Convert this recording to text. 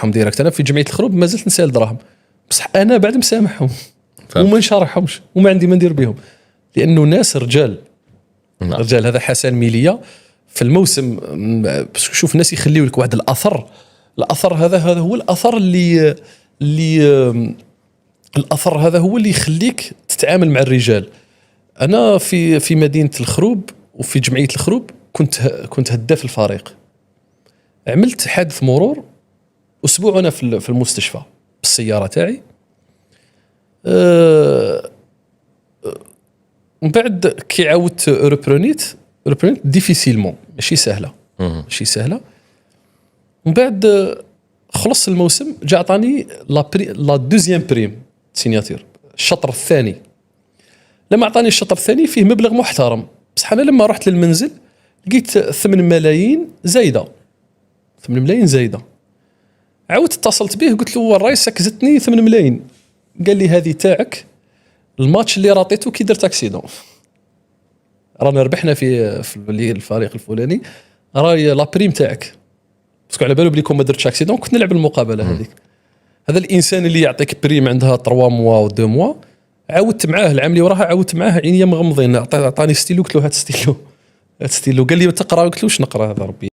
ديريكت. انا في جمعيه الخروب ما زلت نسال دراهم، بصح انا بعد مسامحهم وما نشارحهمش وما عندي ما ندير بهم، لانه ناس رجال. رجال. هذا حسن ميليه في الموسم. شوف الناس يخليوا لك واحد الاثر هذا هو الاثر اللي الاثر هذا هو اللي يخليك تتعامل مع الرجال. انا في مدينه الخروب وفي جمعيه الخروب كنت هداف الفريق. عملت حادث مرور اسبوع وانا في المستشفى بالسياره تاعي. من بعد كي عاودت ريبرونيت ديفيسيلمون، ماشي سهله. من بعد خلص الموسم جا عطاني لا دوزيام بريم سيناتور، الشطر الثاني. لما عطاني الشطر الثاني فيه مبلغ محترم، بصح انا لما رحت للمنزل لقيت 8 ملايين زايده. 8 ملايين زايده. عاودت اتصلت به قلت له الرئيس زدتني 8 ملايين. قال لي هذه تاعك، الماتش اللي راطيته كي درت اكسيدون، رانا ربحنا في الفريق الفلاني، راهي لا بريم تاعك. باسكو على بالو بليكم ما درتش اكسيدون كنت نلعب المقابله هذيك. هذا الانسان اللي يعطيك بريم عندها 3 موا و 2 موا، عاودت معاه العام اللي وراها، عاودت معاه عينيا مغمضين، عطاني ستيلو، قلت له هات ستيلو. قال لي تقرا، قلت له واش نقرا هذا ربي